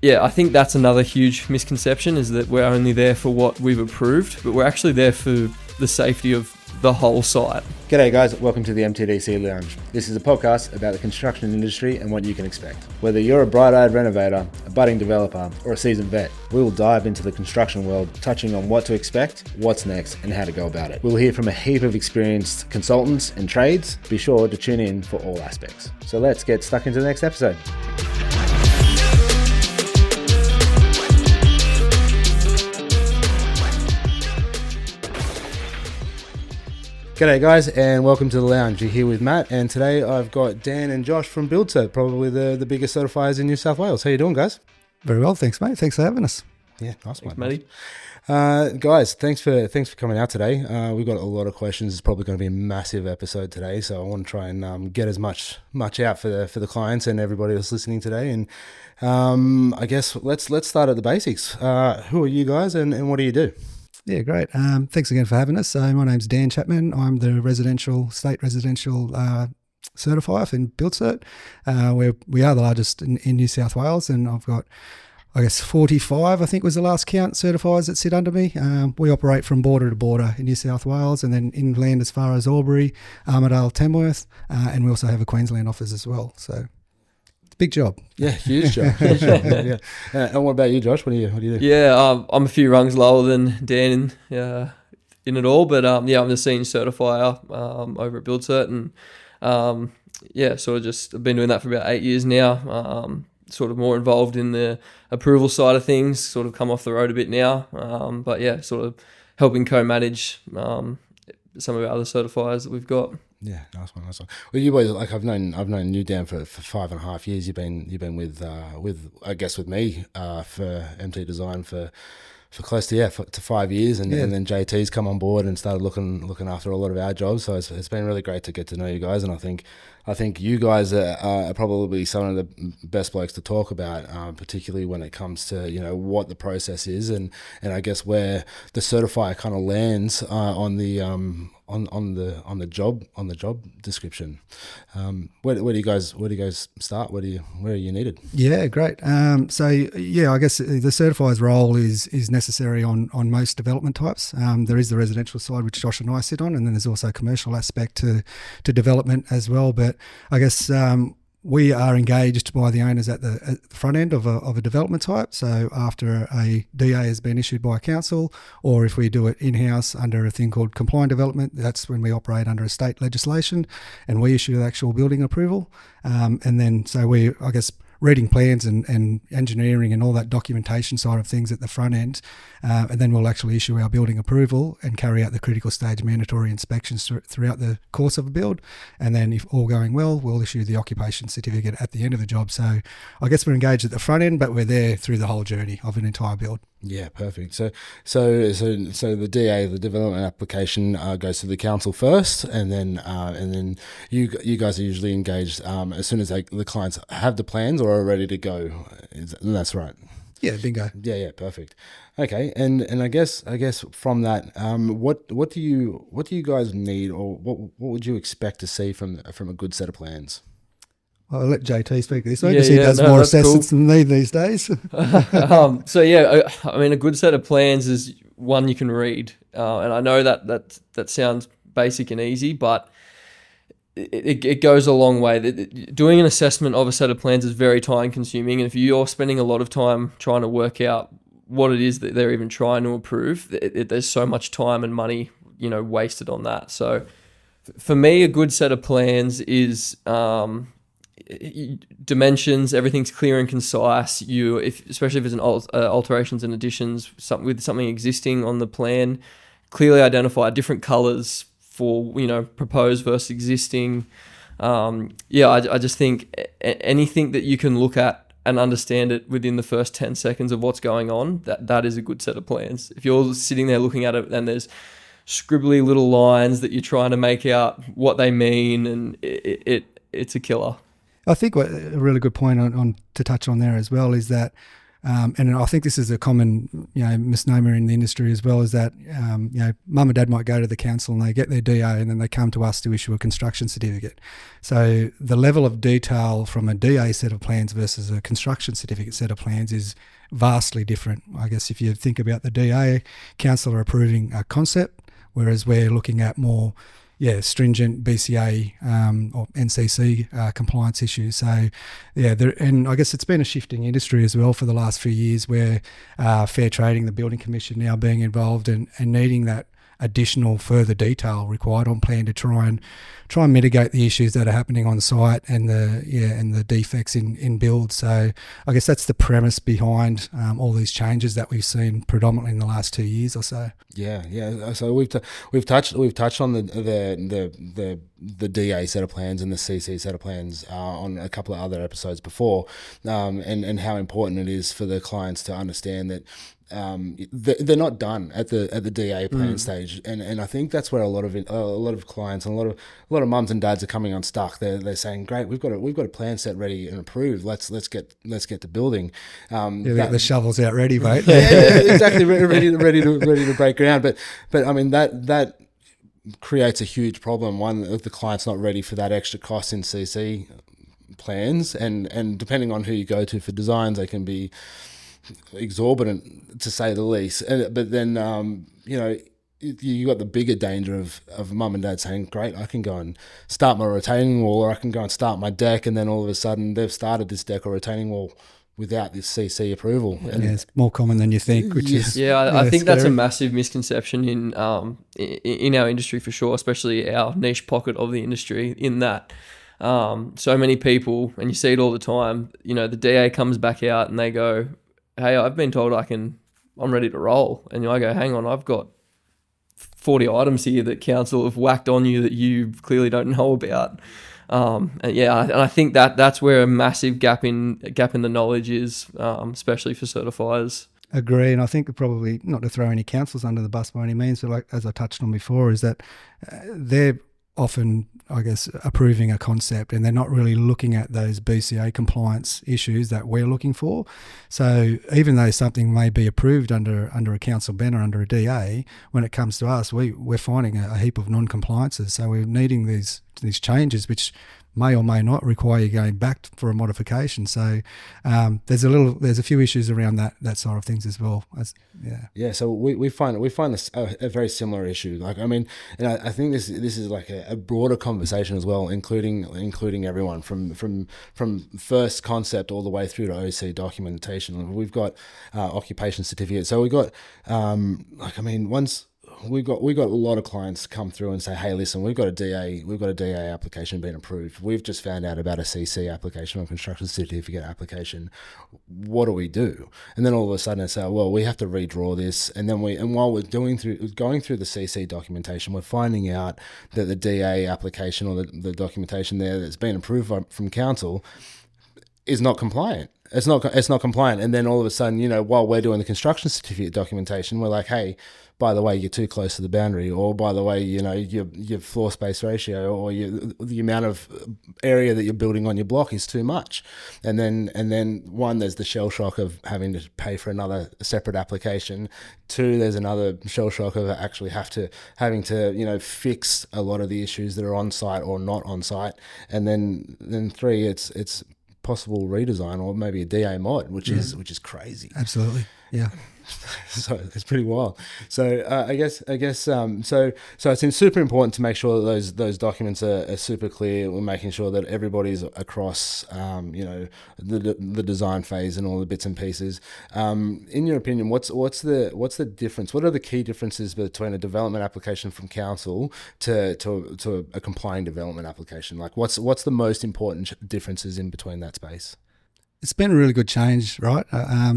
Yeah, I think that's another huge misconception, is that we're only there for what we've approved, but we're actually there for the safety of the whole site. G'day guys, welcome to the MTDC Lounge. This is a podcast about the construction industry and what you can expect. Whether you're a bright-eyed renovator, a budding developer, or a seasoned vet, we will dive into the construction world, touching on what to expect, what's next, and how to go about it. We'll hear from a heap of experienced consultants and trades. Be sure to tune in for all aspects. So let's get stuck into the next episode. G'day guys, and welcome to the lounge. You're here with Matt, and today I've got Dan and Josh from Build Cert, probably the biggest certifiers in New South Wales. How you doing, guys? Very well, thanks, mate. Thanks for having us. Yeah, nice one, Matty. Guys, thanks for coming out today. We've got a lot of questions. It's probably going to be a massive episode today, so I want to try and get as much out for the clients and everybody that's listening today. And I guess let's start at the basics. Who are you guys, and what do you do? Yeah, great. Thanks again for having us. So my name's Dan Chapman. I'm the state residential certifier in Build Cert. We are the largest in New South Wales, and I've got, 45, I think was the last count, certifiers that sit under me. We operate from border to border in New South Wales, and then inland as far as Albury, Armidale, Tamworth, and we also have a Queensland office as well. So big job. Yeah, huge job. Huge job. Yeah. And what about you, Josh? What do you do? Yeah, I'm a few rungs lower than Dan in it all, but I'm the senior certifier over at Build Cert, and sort of just I've been doing that for about 8 years now. Sort of more involved in the approval side of things, sort of come off the road a bit now, but yeah, sort of helping co-manage some of our other certifiers that we've got. Yeah, nice one. Well, you boys, I've known you, Dan, for 5.5 years. You've been with I guess with me for MT Design for close to 5 years, and then JT's come on board and started looking after a lot of our jobs. So it's been really great to get to know you guys, and I think you guys are probably some of the best blokes to talk about, particularly when it comes to what the process is, and I guess where the certifier kind of lands on the job description. Where do you guys start? Where are you needed? Yeah, great. I guess the certifier's role is necessary on most development types. There is the residential side, which Josh and I sit on, and then there's also a commercial aspect to development as well. But I guess we are engaged by the owners at the front end of a development type. So after a DA has been issued by a council, or if we do it in-house under a thing called compliant development, that's when we operate under a state legislation and we issue the actual building approval. And then so we, I guess, reading plans and engineering and all that documentation side of things at the front end, and then we'll actually issue our building approval and carry out the critical stage mandatory inspections throughout the course of a build, and then if all going well, we'll issue the occupation certificate at the end of the job. So I guess we're engaged at the front end, but we're there through the whole journey of an entire build. Yeah, perfect. So the DA, the development application, goes to the council first, and then you guys are usually engaged as soon as the clients have the plans or are ready to go. That's right. Yeah, bingo. Yeah, perfect. Okay, and I guess from that, what do you guys need, or what would you expect to see from a good set of plans? I'll let JT speak to this one because he does more assessments than me these days. A good set of plans is one you can read. And I know that sounds basic and easy, but it goes a long way. Doing an assessment of a set of plans is very time consuming. And if you're spending a lot of time trying to work out what it is that they're even trying to approve, there's so much time and money, wasted on that. So for me, a good set of plans is dimensions. Everything's clear and concise. Especially if it's an alterations and additions, with something existing on the plan, clearly identify different colors for proposed versus existing. I just think anything that you can look at and understand it within the first 10 seconds of what's going on, that is a good set of plans. If you're sitting there looking at it and there's scribbly little lines that you're trying to make out what they mean, and it's a killer. I think a really good point on to touch on there as well is that And I think this is a common, misnomer in the industry as well, is that, mum and dad might go to the council and they get their DA and then they come to us to issue a construction certificate. So the level of detail from a DA set of plans versus a construction certificate set of plans is vastly different. I guess if you think about the DA, council are approving a concept, whereas we're looking at more stringent BCA or NCC compliance issues. So, and I guess it's been a shifting industry as well for the last few years, where fair trading, the Building Commission now being involved and needing that additional further detail required on plan to try and mitigate the issues that are happening on site and the defects in build. So I guess that's the premise behind all these changes that we've seen predominantly in the last 2 years or so. Yeah. So we've touched on the DA set of plans and the CC set of plans on a couple of other episodes before, and how important it is for the clients to understand that they're not done at the DA plan stage, and I think that's where a lot of clients and a lot of mums and dads are coming unstuck. They're saying, great, we've got a plan set ready and approved. Let's get to building. The shovels out ready, mate. Exactly, ready to break ground. But I mean that creates a huge problem. One, if the client's not ready for that extra cost in CC plans, and depending on who you go to for designs, they can be exorbitant to say the least. But then you got the bigger danger of mum and dad saying, great, I can go and start my retaining wall, or I can go and start my deck, and then all of a sudden they've started this deck or retaining wall without this CC approval. And it's more common than you think, which is I think scary. that's a massive misconception in our industry for sure, especially our niche pocket of the industry, in that so many people, and you see it all the time, the DA comes back out and they go, hey, I've been told I'm ready to roll. And I go, hang on, I've got 40 items here that council have whacked on you that you clearly don't know about. And I think that's where a massive gap in the knowledge is, especially for certifiers. Agree, and I think probably not to throw any councils under the bus by any means, but like as I touched on before, is that they're often, I guess, approving a concept and they're not really looking at those BCA compliance issues that we're looking for. So even though something may be approved under a council banner, under a DA, when it comes to us, we're finding a heap of non-compliances. So we're needing these changes, which may or may not require you going back for a modification. So there's a few issues around that side of things as well. So we find this a very similar issue. Like, I mean, and I think this is like a broader conversation as well, including everyone from first concept all the way through to OC documentation. We've got occupation certificates. So we got once. We got a lot of clients come through and say, hey, listen, we've got a DA application being approved. We've just found out about a CC application or construction certificate application. What do we do? And then all of a sudden I say, well, we have to redraw this. And then while we're going through the CC documentation, we're finding out that the DA application or the documentation there that's been approved from council is not compliant. It's not compliant. And then all of a sudden, while we're doing the construction certificate documentation, we're like, hey, by the way, you're too close to the boundary, or by the way, your floor space ratio or the amount of area that you're building on your block is too much. And then one, there's the shell shock of having to pay for another separate application. Two, there's another shell shock of actually having to fix a lot of the issues that are on site or not on site. And then three, it's possible redesign or maybe a DA mod, which is crazy. Absolutely, yeah. So it's pretty wild. So I guess so it's super important to make sure that those documents are super clear. We're making sure that everybody's across the design phase and all the bits and pieces. In your opinion, what's the difference? What are the key differences between a development application from council to a complying development application? Like what's the most important differences in between that space? It's been a really good change, right?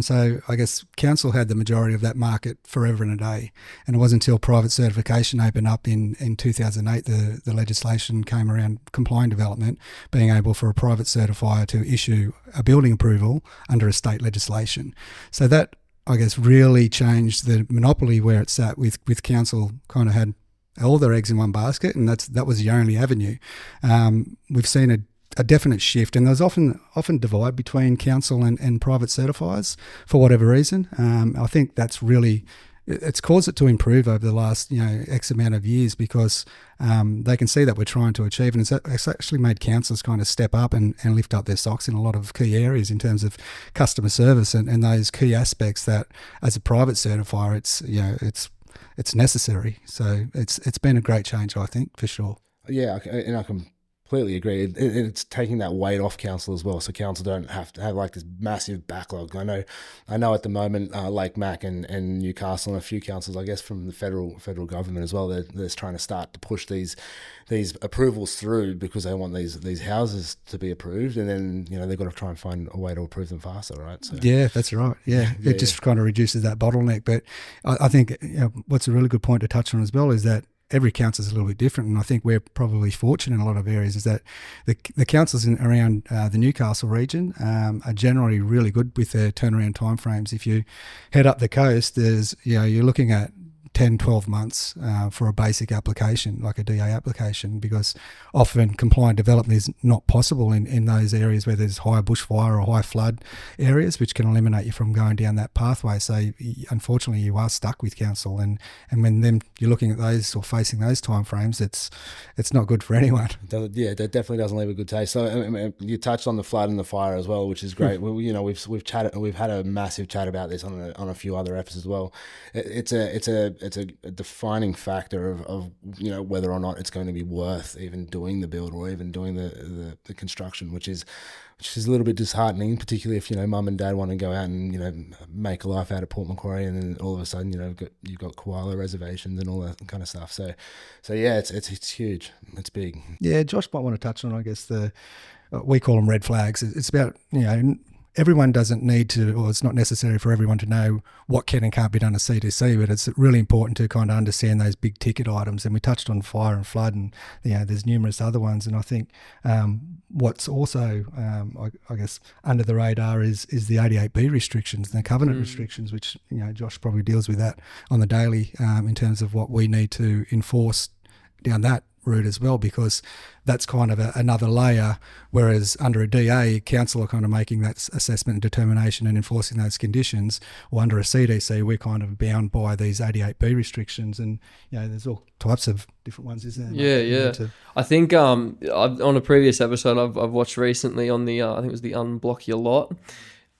So I guess council had the majority of that market forever and a day. And it wasn't until private certification opened up in 2008, the legislation came around complying development, being able for a private certifier to issue a building approval under a state legislation. So that, I guess, really changed the monopoly where it sat with council kind of had all their eggs in one basket, and that was the only avenue. We've seen a a definite shift, and there's often divide between council and private certifiers for whatever reason. I think that's really, it's caused it to improve over the last X amount of years, because they can see that we're trying to achieve, and it's actually made councils kind of step up and lift up their socks in a lot of key areas in terms of customer service and those key aspects that as a private certifier it's necessary. So it's been a great change, I think, for sure. Yeah, and I completely agree. It's taking that weight off council as well, so council don't have to have like this massive backlog. I know at the moment, Lake Mac and Newcastle and a few councils, I guess, from the federal government as well, they're just trying to start to push these approvals through, because they want these houses to be approved, and then they've got to try and find a way to approve them faster, right? So yeah, that's right. Yeah, it just kind of reduces that bottleneck. But I think what's a really good point to touch on as well is that every council is a little bit different, and I think we're probably fortunate in a lot of areas is that the councils around the Newcastle region are generally really good with their turnaround timeframes. If you head up the coast, there's you're looking at 10, 12 months for a basic application, like a DA application, because often compliant development is not possible in those areas where there's high bushfire or high flood areas, which can eliminate you from going down that pathway. So unfortunately you are stuck with council, and when you're looking at those or facing those timeframes, it's not good for anyone. Yeah, that definitely doesn't leave a good taste. So I mean, you touched on the flood and the fire as well, which is great. We've had a massive chat about this on a few other episodes as well. It's a defining factor of whether or not it's going to be worth even doing the build or even doing the construction, which is a little bit disheartening, particularly if mum and dad want to go out and make a life out of Port Macquarie, and then all of a sudden you've got koala reservations and all that kind of stuff. So yeah, it's huge, it's big. Yeah, Josh might want to touch on, I guess, we call them red flags. It's about everyone doesn't need to, or it's not necessary for everyone to know what can and can't be done at CDC, but it's really important to kind of understand those big ticket items. And we touched on fire and flood, and there's numerous other ones. And I think what's also, I guess, under the radar is the 88B restrictions and the covenant restrictions, which Josh probably deals with that on the daily in terms of what we need to enforce down that route as well, because that's kind of another layer, whereas under a DA, council are kind of making that assessment and determination and enforcing those conditions, or under a CDC, we're kind of bound by these 88B restrictions, and there's all types of different ones, isn't there? Yeah. I think on a previous episode I've watched recently on the I think it was the Unblock Your Lot.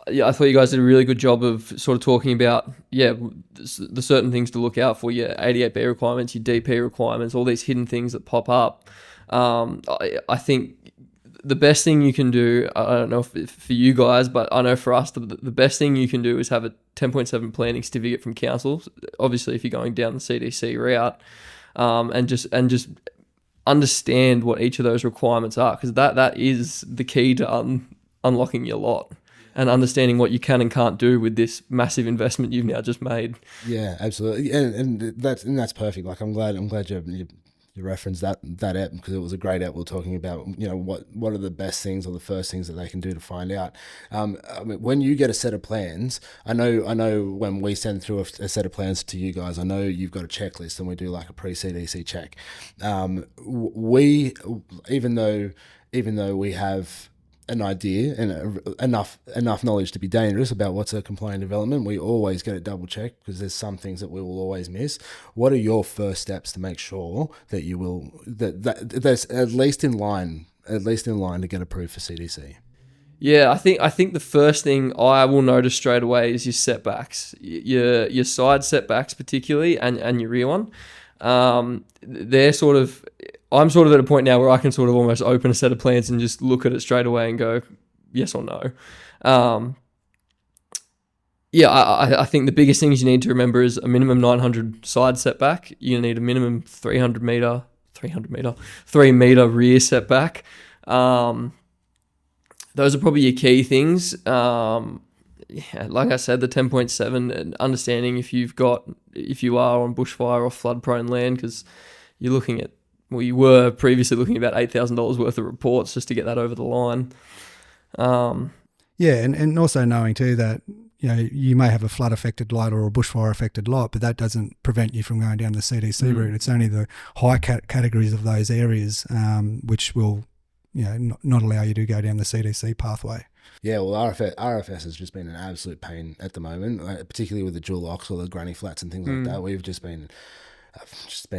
Yeah, I thought you guys did a really good job of sort of talking about, the certain things to look out for, your 88B requirements, your DP requirements, all these hidden things that pop up. I think the best thing you can do, I don't know if for you guys, but I know for us, the best thing you can do is have a 10.7 planning certificate from council, obviously if you're going down the CDC route, and just understand what each of those requirements are, because that is the key to unlocking your lot. And understanding what you can and can't do with this massive investment you've now just made. Yeah, absolutely, and that's perfect. Like I'm glad you referenced that app, because it was a great app. We're talking about what are the best things or the first things that they can do to find out. I mean, when you get a set of plans, I know when we send through a set of plans to you guys, I know you've got a checklist, and we do like a pre-CDC check. We even though we have an idea and enough knowledge to be dangerous about what's a compliant development, we always get it double checked, because there's some things that we will always miss. What are your first steps to make sure that you will that that's at least in line to get approved for CDC? Yeah, I think the first thing I will notice straight away is your setbacks, your side setbacks particularly, and your rear one. They're sort of, I'm sort of at a point now where I can sort of almost open a set of plans and just look at it straight away and go yes or no. I think the biggest things you need to remember is a minimum 900 side setback. You need a minimum 3 meter rear setback. Those are probably your key things. Like I said, the 10.7 and understanding if you are on bushfire or flood prone land, because you're looking at, well, you were previously looking at about $8,000 worth of reports just to get that over the line. And also knowing too that you may have a flood affected lot or a bushfire affected lot, but that doesn't prevent you from going down the CDC route. It's only the high categories of those areas which will not allow you to go down the CDC pathway. Yeah, well, RFS has just been an absolute pain at the moment, particularly with the dual locks or the granny flats and things like that. We've just been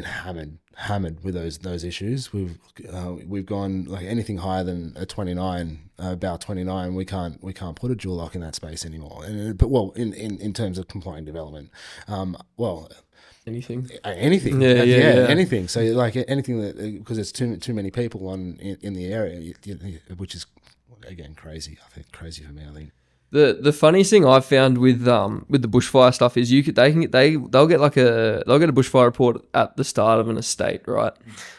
hammered with those issues. We've gone like anything higher than a 29, about 29. We can't put a dual lock in that space anymore. In terms of compliant development, Anything, anything. So like anything that, because there's too many people in the area, which is again crazy. I think crazy for me. I think. The funniest thing I've found with the bushfire stuff is they'll get a bushfire report at the start of an estate, right?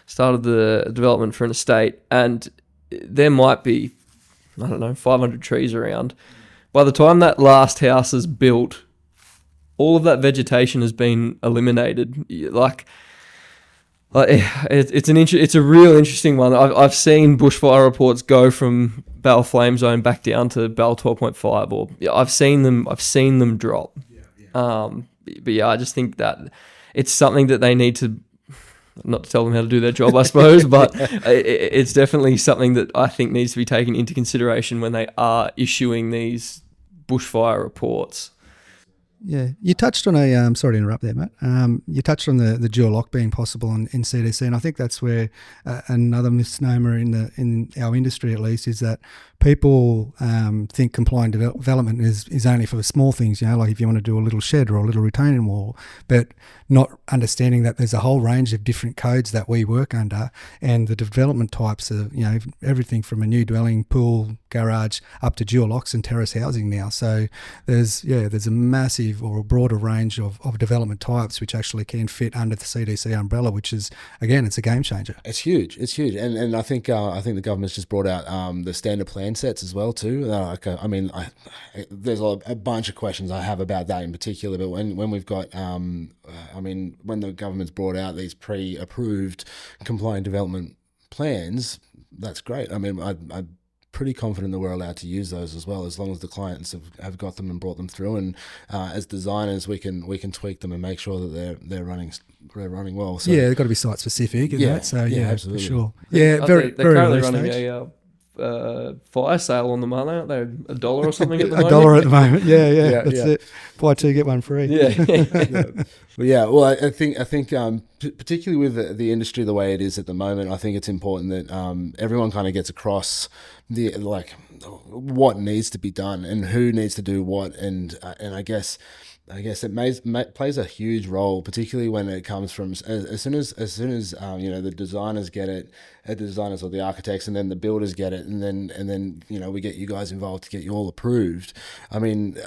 Start of the development for an estate, and there might be, I don't know, 500 trees around. By the time that last house is built, all of that vegetation has been eliminated. It's a real interesting one. I've seen bushfire reports go from Bell Flame Zone back down to Bell 12.5, or I've seen them drop. But yeah, I just think that it's something that they need to, not to tell them how to do their job, I suppose, but it's definitely something that I think needs to be taken into consideration when they are issuing these bushfire reports. Yeah, you touched on sorry to interrupt there, Matt. You touched on the dual lock being possible in CDC, and I think that's where another misnomer in our industry, at least, is that people think compliant development is only for small things, like if you want to do a little shed or a little retaining wall, but not understanding that there's a whole range of different codes that we work under, and the development types are, everything from a new dwelling, pool, garage, up to dual locks and terrace housing now. So there's a massive or a broader range of development types which actually can fit under the CDC umbrella, which is, again, it's a game changer. It's huge, and I think the government's just brought out the standard plan sets as well too. There's a bunch of questions I have about that in particular, but when we've got when the government's brought out these pre-approved compliant development plans, that's great. I'm pretty confident that we're allowed to use those as well, as long as the clients have got them and brought them through. And as designers, we can tweak them and make sure that they're running well. So, yeah, they've got to be site specific. So absolutely. For sure. Yeah, they're currently running a fire sale on them, aren't they? They're $1 or something at the moment. $1 at the moment. Yeah. That's it. Buy two, get one free. Well, I think particularly with the industry the way it is at the moment, I think it's important that everyone kind of gets across what needs to be done and who needs to do what, and I guess it plays a huge role, particularly when it comes from as soon as the designers get it, the designers or the architects, and then the builders get it, and then we get you guys involved to get you all approved. I mean,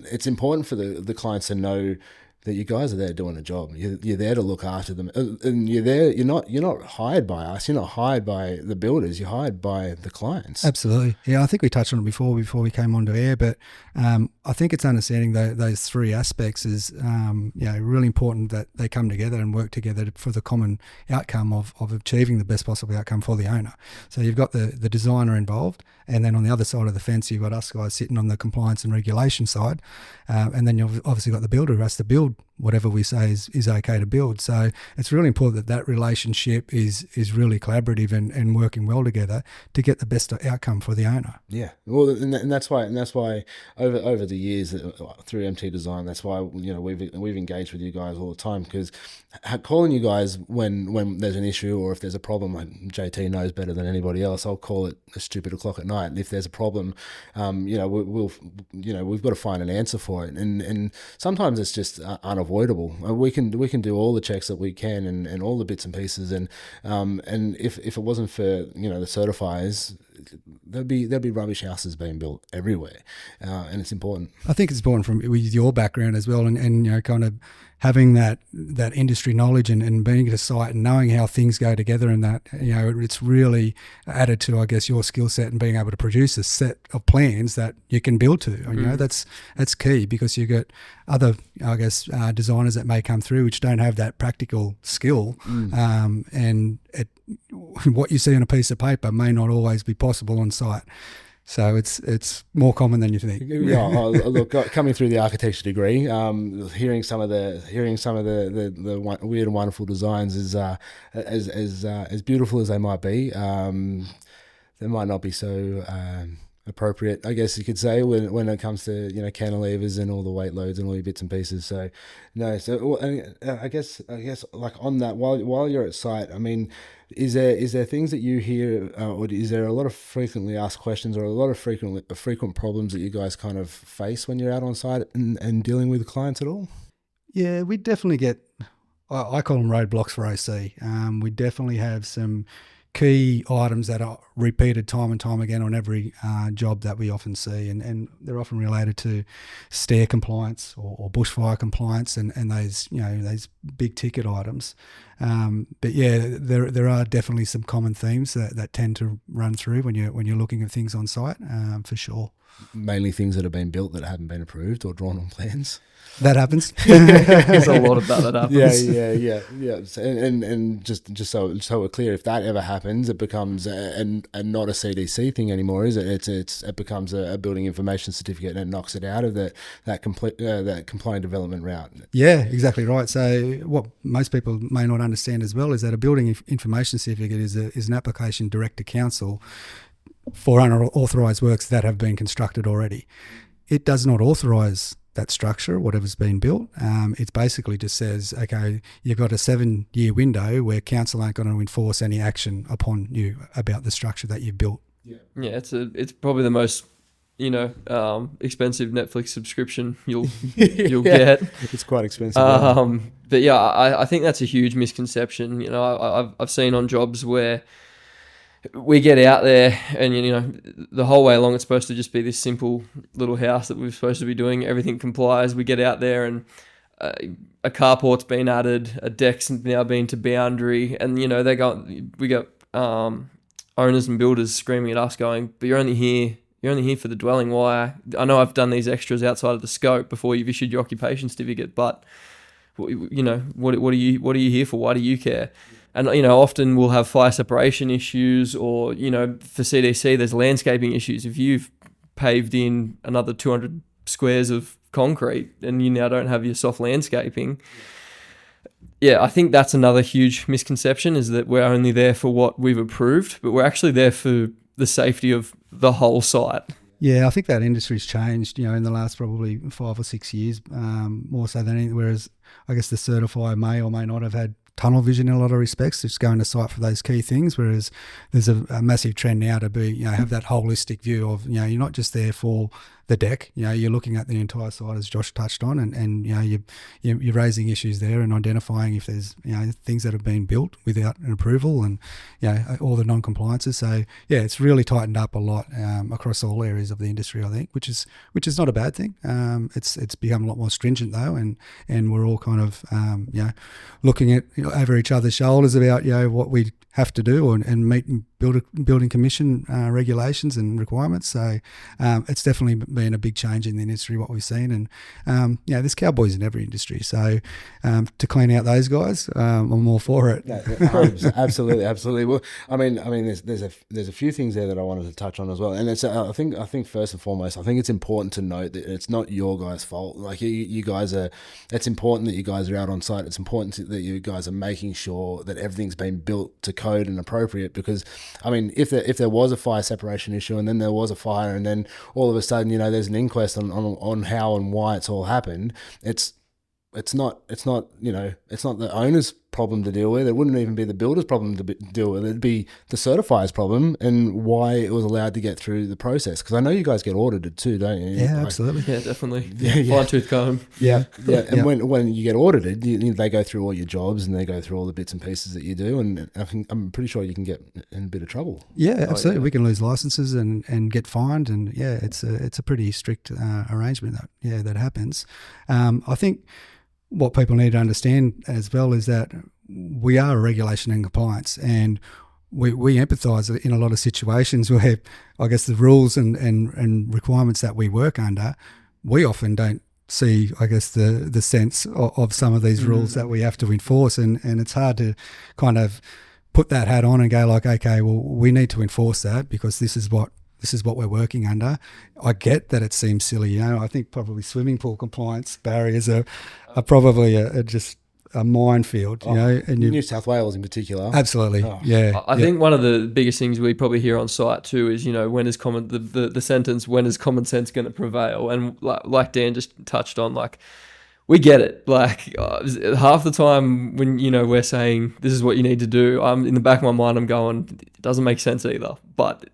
it's important for the clients to know that you guys are there doing a job. You're there to look after them, and you're there. You're not hired by us. You're not hired by the builders. You're hired by the clients. Absolutely. Yeah, I think we touched on it before we came onto air, but I think it's understanding those three aspects is really important that they come together and work together for the common outcome of achieving the best possible outcome for the owner. So you've got the designer involved, and then on the other side of the fence, you've got us guys sitting on the compliance and regulation side, and then you've obviously got the builder who has to build whatever we say is okay to build. So it's really important that relationship is really collaborative and working well together to get the best outcome for the owner. Yeah, well, and that's why over the years through MT Design, that's why we've engaged with you guys all the time, because calling you guys when there's an issue or if there's a problem, like JT knows better than anybody else, I'll call it a stupid o'clock at night. And if there's a problem, we've got to find an answer for it, and sometimes it's just unavoidable. We can do all the checks that we can and all the bits and pieces, and if it wasn't for the certifiers, there'd be rubbish houses being built everywhere, and it's important. I think it's important with your background as well, and kind of having that industry knowledge and being at a site and knowing how things go together, and that it's really added to, I guess, your skill set and being able to produce a set of plans that you can build to. That's key, because you get other, I guess, designers that may come through which don't have that practical skill, and what you see on a piece of paper may not always be possible on site. So it's more common than you think. Yeah, look, coming through the architecture degree, hearing some of the weird and wonderful designs is as beautiful as they might be. that might not be so appropriate, I guess you could say, when it comes to, you know, cantilevers and all the weight loads and all your bits and pieces. So no, so I guess like on that, while you're at site, I mean, is there things that you hear, or is there a lot of frequently asked questions or a lot of frequent problems that you guys kind of face when you're out on site and dealing with clients at all? Yeah, we definitely get, I call them roadblocks for OC. We definitely have some key items that are repeated time and time again on every job that we often see, and they're often related to stair compliance or bushfire compliance and those, you know, those big ticket items. But yeah, there are definitely some common themes that tend to run through when you're looking at things on site, for sure. Mainly things that have been built that haven't been approved or drawn on plans. That happens. There's a lot of that happens. Yeah. So, and just so we're clear, if that ever happens, it becomes and not a CDC thing anymore, is it? It becomes a building information certificate, and it knocks it out of that compliant development route. Yeah, exactly right. So what most people may not understand as well is that a building information certificate is an application direct to council for unauthorised works that have been constructed already. It does not authorise that structure, whatever's been built. It basically just says, okay, you've got a 7-year window where council aren't going to enforce any action upon you about the structure that you've built. Yeah, it's probably the most, you know, expensive Netflix subscription you'll get. It's quite expensive. But yeah, I think that's a huge misconception. You know, I've seen on jobs where we get out there and, you know, the whole way along it's supposed to just be this simple little house that we're supposed to be doing. Everything complies. We get out there and a carport's been added, a deck's now been to boundary, and, you know, we got owners and builders screaming at us going, but you're only here for the dwelling. Why? I know I've done these extras outside of the scope before you've issued your occupation certificate, but, you know, what are you here for? Why do you care? And, you know, often we'll have fire separation issues, or, you know, for CDC, there's landscaping issues. If you've paved in another 200 squares of concrete and you now don't have your soft landscaping, yeah, I think that's another huge misconception, is that we're only there for what we've approved, but we're actually there for the safety of the whole site. Yeah, I think that industry's changed, you know, in the last probably 5 or 6 years, more so than anything, whereas I guess the certifier may or may not have had tunnel vision in a lot of respects, just going to site for those key things, whereas there's a massive trend now to be, you know, have that holistic view of, you know, you're not just there for the deck, you know, you're looking at the entire site, as Josh touched on, and you know, you're raising issues there and identifying if there's, you know, things that have been built without an approval, and, you know, all the non-compliances. So yeah, it's really tightened up a lot across all areas of the industry, I think, which is not a bad thing. It's become a lot more stringent though, and we're all kind of you know, looking at, you know, over each other's shoulders about, you know, what we have to do and meet building commission regulations and requirements. So it's definitely been a big change in the industry, what we've seen. And you know, there's cowboys in every industry. So to clean out those guys, I'm all for it. No, absolutely. Well, I mean, there's a few things there that I wanted to touch on as well. And it's I think first and foremost, I think it's important to note that it's not your guys' fault. Like you guys are. It's important that you guys are out on site. It's important that you guys are making sure that everything's been built to code and appropriate, because I mean, if there was a fire separation issue and then there was a fire and then all of a sudden, you know, there's an inquest on how and why it's all happened, it's not you know, it's not the owner's problem to deal with. It wouldn't even be the builder's problem to deal with. It'd be the certifier's problem and why it was allowed to get through the process. Because I know you guys get audited too, don't you? Yeah, absolutely. Yeah, definitely. Fine tooth comb. Yeah. And when you get audited, they go through all your jobs and they go through all the bits and pieces that you do, and I'm pretty sure you can get in a bit of trouble. Yeah, absolutely. We can lose licenses and get fined, and yeah, it's a pretty strict arrangement that happens. I think what people need to understand as well is that we are a regulation and compliance, and we empathise in a lot of situations where I guess the rules and requirements that we work under, we often don't see, I guess, the sense of some of these rules that we have to enforce, and it's hard to kind of put that hat on and go like, okay, well, we need to enforce that because this is what we're working under. I get that it seems silly, you know. I think probably swimming pool compliance barriers are probably just a minefield, you know. And New South Wales in particular. Absolutely, yeah. I think one of the biggest things we probably hear on site too is, you know, when is the sentence, when is common sense going to prevail? And like Dan just touched on, like, we get it. Like, half the time when, you know, we're saying this is what you need to do, I'm in the back of my mind, I'm going, it doesn't make sense either. But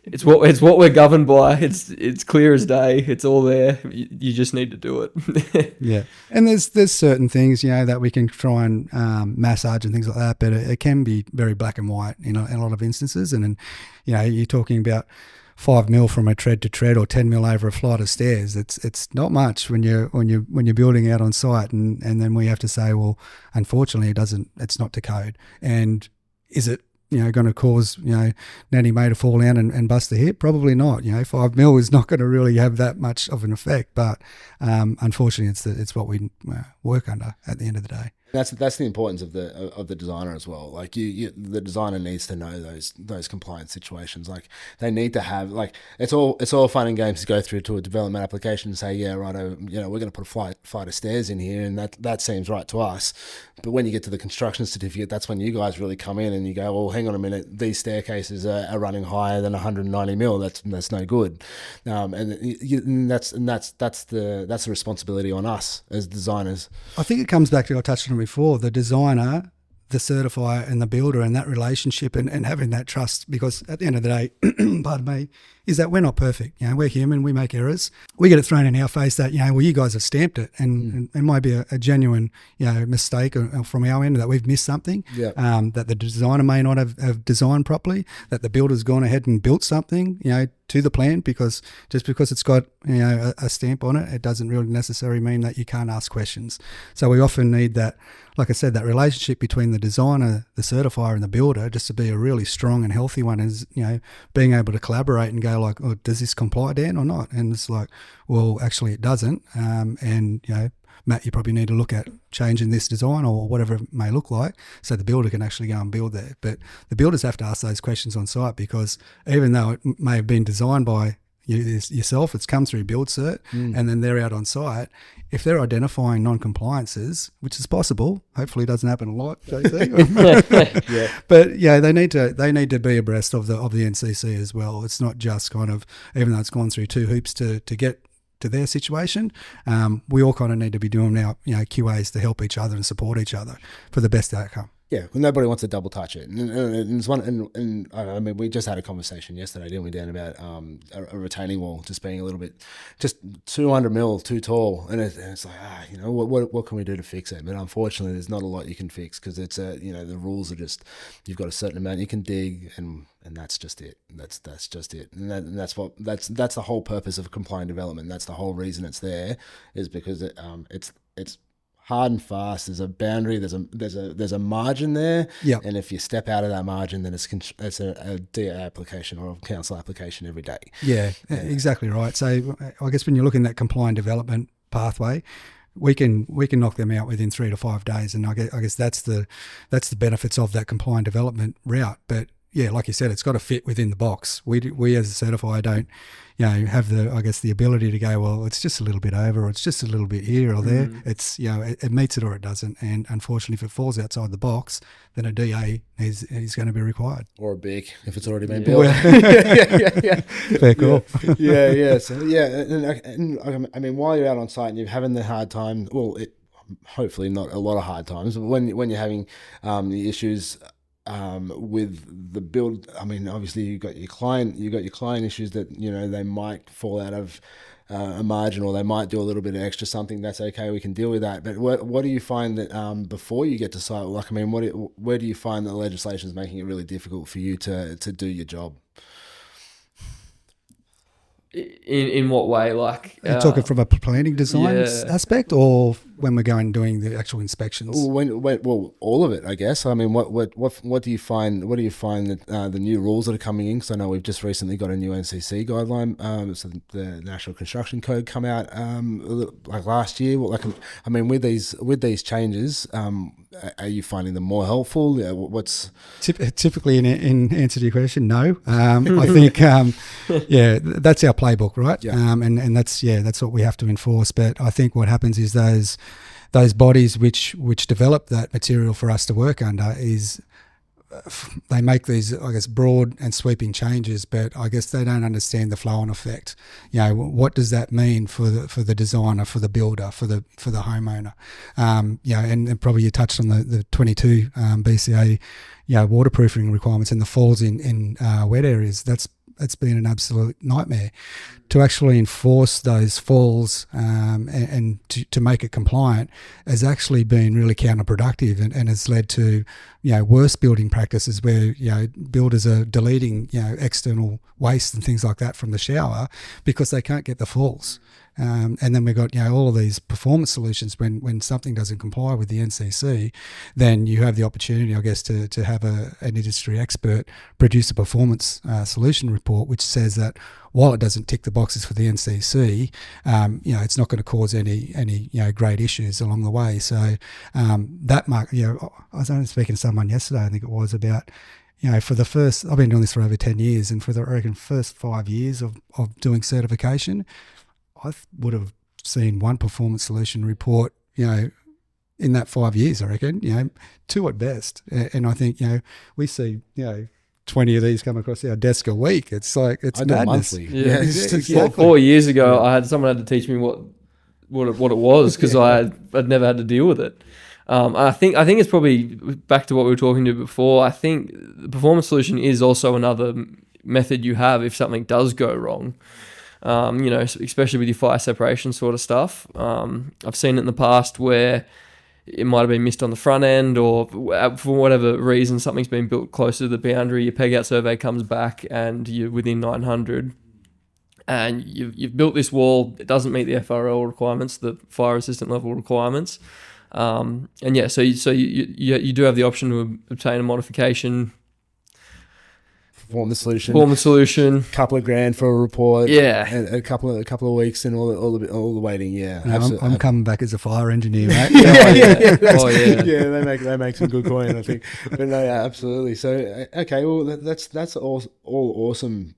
it's what we're governed by. It's clear as day. It's all there. You just need to do it. Yeah, and there's certain things, you know, that we can try and massage and things like that, but it can be very black and white, you know, in a lot of instances. And then, you know, you're talking about 5 mil from a tread to tread or 10 mil over a flight of stairs. It's not much when you're building out on site, and then we have to say, well, unfortunately, it's not to code. And is it, you know, going to cause, you know, Nanny May to fall down and bust a hip? Probably not. You know, 5 mil is not going to really have that much of an effect, but unfortunately, it's what we work under at the end of the day. That's the importance of the designer as well. Like the designer needs to know those compliance situations. Like they need to have, like, it's all fun and games to go through to a development application and say, yeah, righto, you know, we're going to put a flight of stairs in here, and that seems right to us. But when you get to the construction certificate, that's when you guys really come in and you go, well, hang on a minute, these staircases are running higher than 190 mil. That's no good. And that's the responsibility on us as designers. I think it comes back to, I touched on it before, the designer, the certifier and the builder, and that relationship and having that trust, because at the end of the day, pardon me, is that we're not perfect. You know, we're human, we make errors. We get it thrown in our face that, you know, well, you guys have stamped it, and it might be a genuine, you know, mistake from our end that we've missed something, that the designer may not have designed properly, that the builder's gone ahead and built something, you know, to the plan, because just because it's got, you know, a stamp on it, it doesn't really necessarily mean that you can't ask questions. So we often need that, like I said, that relationship between the designer, the certifier and the builder, just to be a really strong and healthy one, is, you know, being able to collaborate and go like, oh, does this comply, Dan, or not? And it's like, well, actually it doesn't. And, you know, Matt, you probably need to look at changing this design or whatever it may look like, so the builder can actually go and build there. But the builders have to ask those questions on site, because even though it may have been designed by yourself, it's come through Build Cert, and then they're out on site. If they're identifying non-compliances, which is possible, hopefully it doesn't happen a lot, JC. Yeah. But yeah, they need to be abreast of the NCC as well. It's not just kind of, even though it's gone through 2 hoops to get to their situation, we all kind of need to be doing our, you know, QAs to help each other and support each other for the best outcome. Yeah, well, nobody wants to double touch it, and it's one. And I mean, we just had a conversation yesterday, didn't we, Dan, about a retaining wall just being a little bit, just 200 mil too tall, and it's like, you know, what can we do to fix it? But unfortunately, there's not a lot you can fix, because it's you know, the rules are just, you've got a certain amount you can dig, and that's just it. That's just it, and that's the whole purpose of compliant development. That's the whole reason it's there, is because it's hard and fast. There's a boundary. There's a margin there. Yeah. And if you step out of that margin, then it's a DA application or a council application every day. Yeah, exactly right. So I guess when you're looking at compliant development pathway, we can knock them out within 3 to 5 days, and I guess that's the benefits of that compliant development route. But yeah, like you said, it's got to fit within the box. We as a certifier don't, you know, have the ability to go, well, it's just a little bit over, or it's just a little bit here or there. It's, you know, it meets it or it doesn't. And unfortunately, if it falls outside the box, then a DA is going to be required. Or a BIC if it's already been built. Yeah. Fair call. Yeah. So and I mean, while you're out on site and you're having the hard time, well, hopefully not a lot of hard times, but when you're having the issues with the build, I mean, obviously you got your client issues that, you know, they might fall out of a margin, or they might do a little bit of extra something. That's okay, we can deal with that. But what do you find that before you get to site, like, I mean, where do you find that legislation is making it really difficult for you to do your job? In what way? Like, are you talking from a planning design aspect, or when we're going and doing the actual inspections? Well, all of it, I guess. I mean, what do you find? What do you find that the new rules that are coming in? Because I know we've just recently got a new NCC guideline. So the National Construction Code come out like last year. Well, like, I mean, with these changes, are you finding them more helpful? What's typically in answer to your question? No. I think that's our playbook, right? Yeah. And that's what we have to enforce. But I think what happens is those those bodies which develop that material for us to work under they make these, I guess, broad and sweeping changes, but I guess they don't understand the flow-on effect. What does that mean for the designer, for the builder, for the homeowner? And probably you touched on the 22 BCA, waterproofing requirements and the falls in wet areas. That's been an absolute nightmare. To actually enforce those falls and to make it compliant has actually been really counterproductive and has led to worse building practices where builders are deleting external waste and things like that from the shower because they can't get the falls. And then we've got all of these performance solutions. When something doesn't comply with the NCC, then you have the opportunity, I guess, to have an industry expert produce a performance solution report which says that while it doesn't tick the boxes for the NCC, it's not going to cause any great issues along the way. So that mark, I was only speaking to someone yesterday, I think it was, about for the first, I've been doing this for over 10 years, and for the first 5 years of doing certification, I would have seen one performance solution report, in that 5 years, I reckon, 2 at best. And I think, we see, 20 of these come across our desk a week. It's like, it's madness. Monthly. Yeah, Exactly. 4 years ago, someone had to teach me what it was because I'd never had to deal with it. I think it's probably back to what we were talking to before. I think the performance solution is also another method you have if something does go wrong. Especially with your fire separation sort of stuff. I've seen it in the past where it might have been missed on the front end, or for whatever reason, something's been built closer to the boundary. Your peg out survey comes back and you're within 900, and you've built this wall. It doesn't meet the FRL requirements, the fire resistant level requirements. So you do have the option to obtain a modification. Form the solution. Couple of grand for a report. Yeah, and a couple of weeks and all the waiting. Yeah, I'm coming back as a fire engineer, mate. Yeah, they make some good coin, I think. But no, yeah, absolutely. So okay, well that's all awesome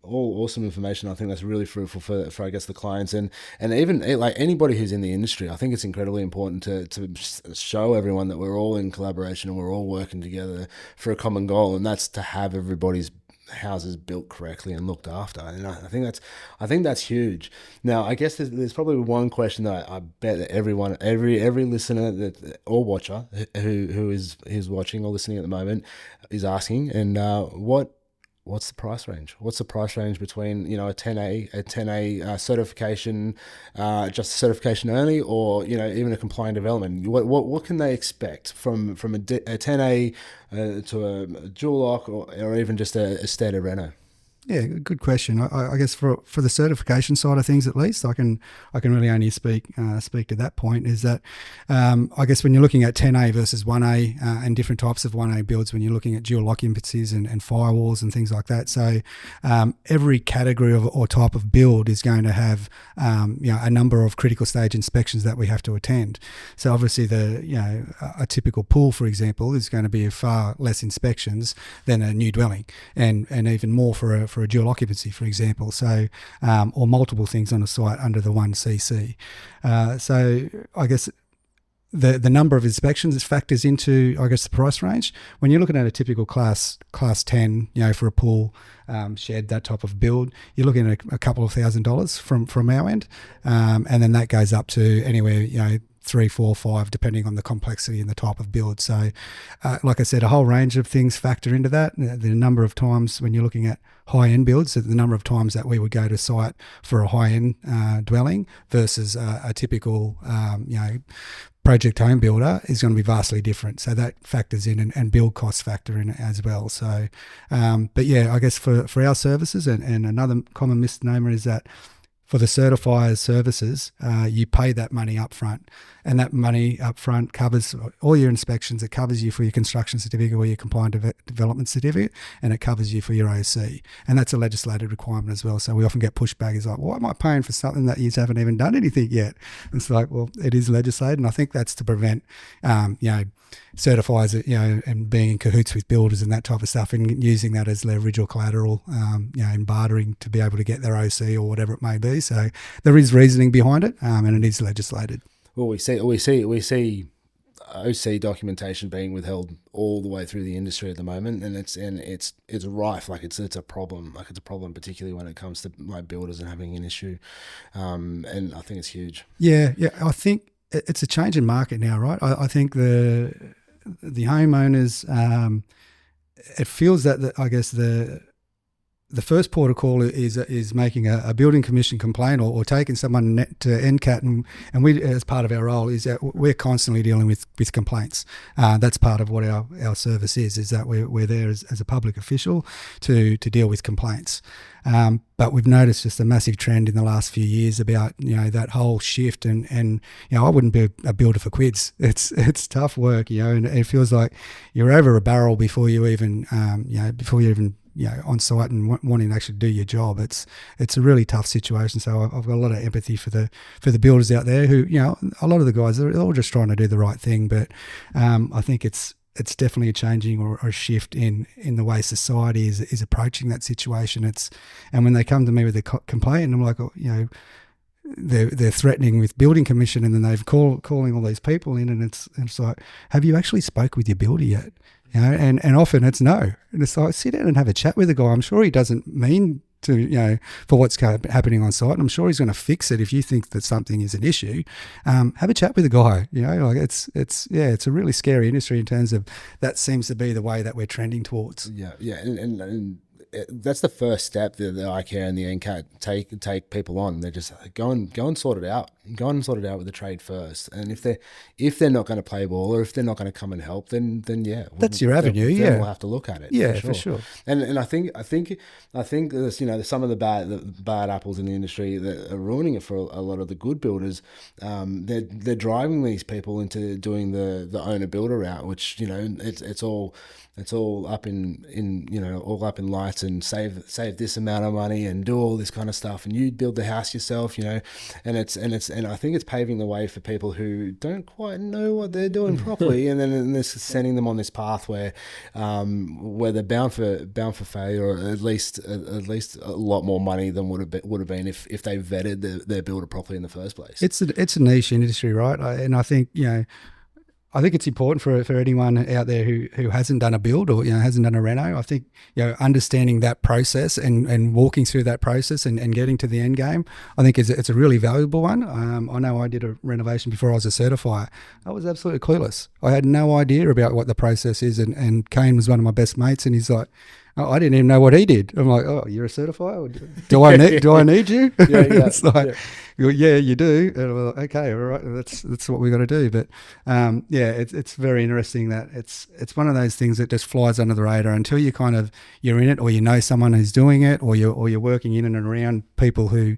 information. I think that's really fruitful for I guess the clients and even like anybody who's in the industry. I think it's incredibly important to show everyone that we're all in collaboration and we're all working together for a common goal, and that's to have everybody's houses built correctly and looked after, and I think that's huge. Now, I guess there's probably one question that I bet that every listener that or watcher who is watching or listening at the moment is asking, and what's the price range? What's the price range between a 10A certification, just certification only, or even a compliant development? What can they expect from a 10A to a dual lock or even just a standard reno? Yeah, good question. I guess for the certification side of things, at least, I can really only speak to that point. Is that I guess when you're looking at 10A versus 1A and different types of 1A builds, when you're looking at dual occupancies and firewalls and things like that. So every category or type of build is going to have a number of critical stage inspections that we have to attend. So obviously a typical pool, for example, is going to be far less inspections than a new dwelling, and even more for a dual occupancy, for example, so or multiple things on a site under the 1cc. So I guess the number of inspections factors into, I guess, the price range. When you're looking at a typical class 10, for a pool, shed, that type of build, you're looking at a couple of $1,000s from our end, and then that goes up to anywhere, 3, 4, 5, depending on the complexity and the type of build. So, like I said, a whole range of things factor into that. The number of times when you're looking at high-end builds, the number of times that we would go to site for a high-end dwelling versus a typical, project home builder is going to be vastly different. So that factors in, and build costs factor in as well. So, but yeah, I guess for our services, and another common misnomer is that for the certifiers services, you pay that money up front, and that money up front covers all your inspections. It covers you for your construction certificate or your compliant development certificate, and it covers you for your OC. And that's a legislated requirement as well. So we often get pushback. It's like, why am I paying for something that you haven't even done anything yet? And it's like, well, it is legislated, and I think that's to prevent, certifiers, and being in cahoots with builders and that type of stuff, and using that as leverage or collateral, in bartering to be able to get their OC or whatever it may be. So there is reasoning behind it, and it is legislated. Well, we see OC documentation being withheld all the way through the industry at the moment, and it's rife. Like it's a problem. Like it's a problem, particularly when it comes to like builders and having an issue. And I think it's huge. Yeah. I think it's a change in market now, right? I think the homeowners, it feels that I guess the first port of call is making a building commission complaint or taking someone to NCAT, and we, as part of our role, is that we're constantly dealing with complaints. That's part of what our service is that we're there as a public official to deal with complaints. But we've noticed just a massive trend in the last few years about that whole shift, and I wouldn't be a builder for quids. It's tough work, and it feels like you're over a barrel before you even on site and wanting to actually do your job. It's a really tough situation. So I've got a lot of empathy for the builders out there who, a lot of the guys, they're all just trying to do the right thing. But I think it's definitely a changing or a shift in the way society is approaching that situation. And when they come to me with a complaint, I'm like, they're threatening with building commission, and then they've calling all these people in, and it's like, have you actually spoke with your builder yet? And often it's no. And it's like, sit down and have a chat with the guy. I'm sure he doesn't mean to, for what's happening on site. And I'm sure he's going to fix it if you think that something is an issue. Have a chat with the guy. Like it's a really scary industry in terms of that seems to be the way that we're trending towards. Yeah, and that's the first step that the iCare and the NCAT take people on. They're just go and sort it out. Go and sort it out with the trade first. And if they're not going to play ball, or if they're not going to come and help, then yeah, that's your avenue. Then we'll have to look at it. Yeah, for sure. And I think there's some of the bad apples in the industry that are ruining it for a lot of the good builders. They're driving these people into doing the owner builder route, which it's all up in lights and save this amount of money and do all this kind of stuff, and you build the house yourself, and I think it's paving the way for people who don't quite know what they're doing properly, and then this is sending them on this path where they're bound for failure, or at least a lot more money than would have been if they vetted their builder properly in the first place. It's a niche industry, right? And I think I think it's important for anyone out there who hasn't done a build or hasn't done a reno. I think understanding that process and walking through that process and getting to the end game, I think it's a really valuable one. I know I did a renovation before I was a certifier. I was absolutely clueless. I had no idea about what the process is, and Kane was one of my best mates, and he's like, oh, I didn't even know what he did. I'm like, oh, you're a certifier? Do I need you? Yeah. It's like, yeah, you do. And I'm like, okay, all right, that's what we got to do. But it's very interesting that it's one of those things that just flies under the radar until you're in it, or someone who's doing it, or you're working in and around people who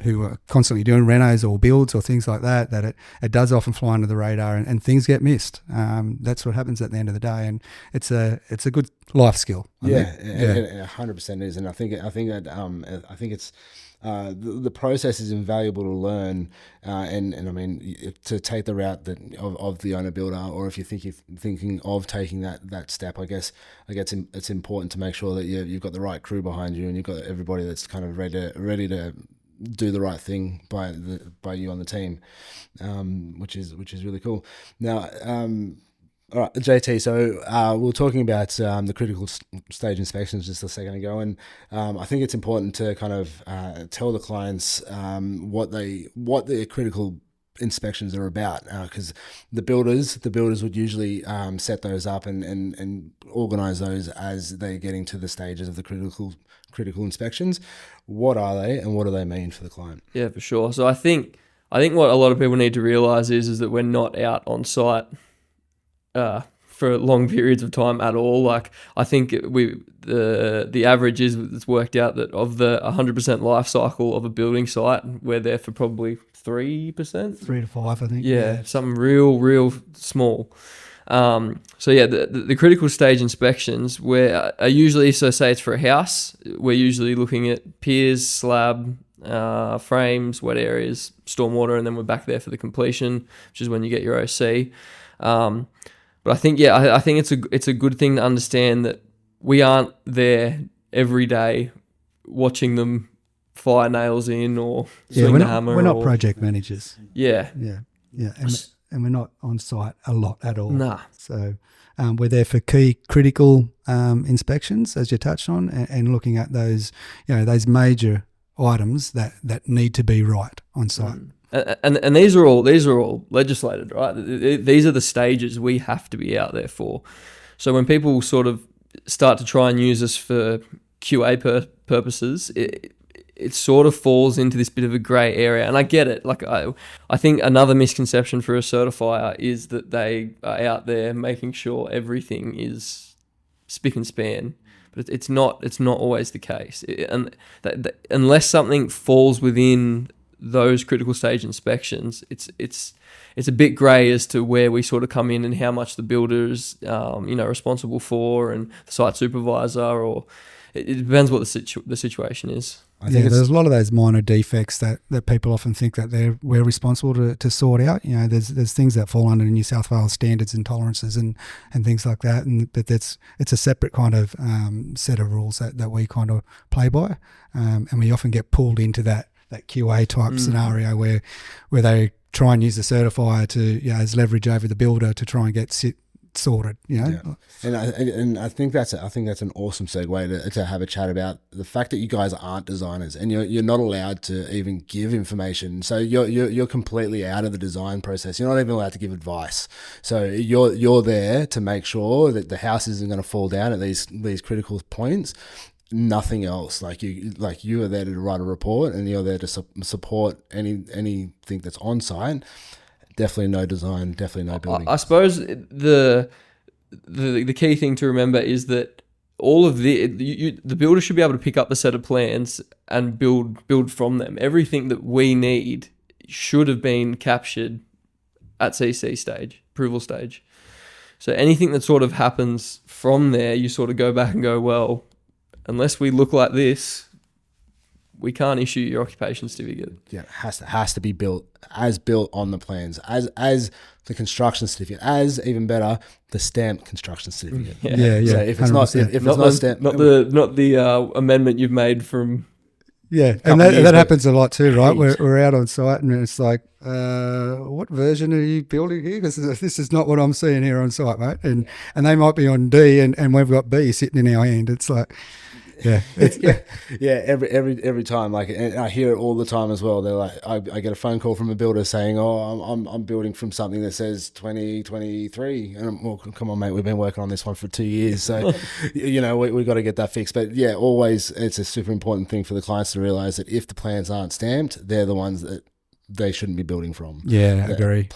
are constantly doing renos or builds or things like that. That it does often fly under the radar and things get missed. That's what happens at the end of the day, and it's a good life skill. Yeah, 100% is, and I think it's the process is invaluable to learn, and I mean to take the route of the owner builder, or if you're thinking of taking that step, I guess it's important to make sure that you've got the right crew behind you, and you've got everybody that's kind of ready to do the right thing by you on the team, which is really cool. Now. All right, JT, so we were talking about the critical stage inspections just a second ago, and I think it's important to kind of tell the clients what the critical inspections are about, because the builders would usually set those up and organise those as they're getting to the stages of the critical inspections. What are they, and what do they mean for the client? Yeah, for sure. So I think what a lot of people need to realise is that we're not out on site for long periods of time at all. Like, I think the average is, it's worked out that of the 100% life cycle of a building site, we're there for probably 3%, 3 to 5, I think. Yeah, something real small. So yeah, the critical stage inspections are usually, so say it's for a house, we're usually looking at piers, slab, frames, wet areas, stormwater, and then we're back there for the completion, which is when you get your OC. But I think it's a good thing to understand that we aren't there every day watching them fire nails in or swing the hammer. We're not project managers. Yeah. Yeah, and we're not on site a lot at all. Nah. So we're there for key critical inspections, as you touched on, and looking at those, those major items that need to be right on site. And these are all legislated, right? These are the stages we have to be out there for. So when people sort of start to try and use us for QA purposes, it sort of falls into this bit of a grey area. And I get it. Like I think another misconception for a certifier is that they are out there making sure everything is spick and span. But it's not always the case. Unless something falls within those critical stage inspections, it's a bit grey as to where we sort of come in and how much the builder's responsible for, and the site supervisor, or it depends what the situation is. I think there's a lot of those minor defects that people often think that we're responsible to sort out. There's things that fall under New South Wales standards and tolerances and things like that, but it's a separate kind of set of rules that we kind of play by, and we often get pulled into that QA type scenario where they try and use the certifier to as leverage over the builder to try and get sorted. Yeah. And I think that's an awesome segue to have a chat about the fact that you guys aren't designers and you're not allowed to even give information. So you're completely out of the design process. You're not even allowed to give advice. So you're there to make sure that the house isn't going to fall down at these critical points. Nothing else. Like you are there to write a report, and you're there to support anything that's on site. Definitely no design, definitely no building. I suppose the key thing to remember is that all of the builder should be able to pick up a set of plans and build from them. Everything that we need should have been captured at CC stage, approval stage. So anything that sort of happens from there, you sort of go back and go, well, unless we look like this, we can't issue your occupation certificate. Yeah, it has to be built on the plans, as the construction certificate, as even better, the stamped construction certificate. Yeah. So if it's not stamped, not the amendment you've made from. Yeah, and that happens a lot too, right? We're out on site and it's like, what version are you building here? Because this is not what I'm seeing here on site, mate. And they might be on D and we've got B sitting in our hand. It's like, every time, like, and I hear it all the time as well. They're like, I get a phone call from a builder saying, "Oh, I'm building from something that says 2023," and I'm, well, come on, mate, we've been working on this one for 2 years, so we got to get that fixed. But yeah, always, it's a super important thing for the clients to realize that if the plans aren't stamped, they're the ones that they shouldn't be building from. Yeah, I agree.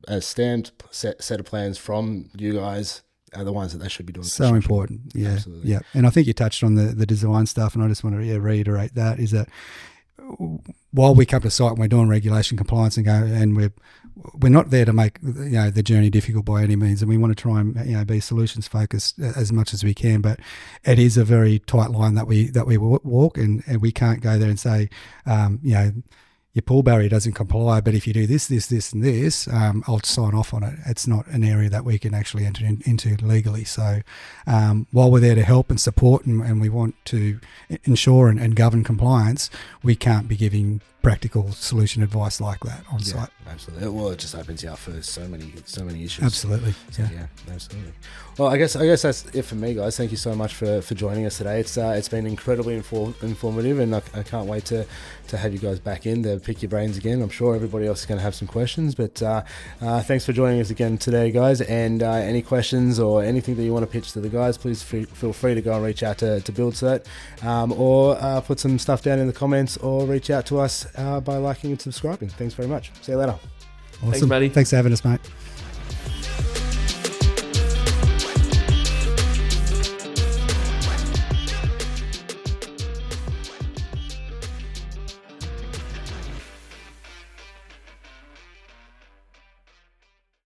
A stamped set of plans from you guys are the ones that they should be doing. So important. Yeah. Absolutely. Yeah. And I think you touched on the design stuff, and I just want to reiterate that is that while we come to site and we're doing regulation compliance and we're not there to make the journey difficult by any means, and we want to try and be solutions focused as much as we can, but it is a very tight line that we walk, and we can't go there and say your pool barrier doesn't comply, but if you do this, and this, I'll sign off on it. It's not an area that we can actually enter into legally. So while we're there to help and support and we want to ensure and govern compliance, we can't be giving practical solution advice like that on site. Absolutely. Well, it just opens you up for so many issues. Absolutely. So, yeah, absolutely. Well, I guess that's it for me, guys. Thank you so much for joining us today. It's been incredibly informative, and I can't wait to have you guys back in to pick your brains again. I'm sure everybody else is going to have some questions, but thanks for joining us again today, guys. And any questions or anything that you want to pitch to the guys, please feel free to go and reach out to BuildCert, or put some stuff down in the comments, or reach out to us by liking and subscribing. Thanks very much. See you later. Awesome. Thanks, Matty. Thanks for having us, mate.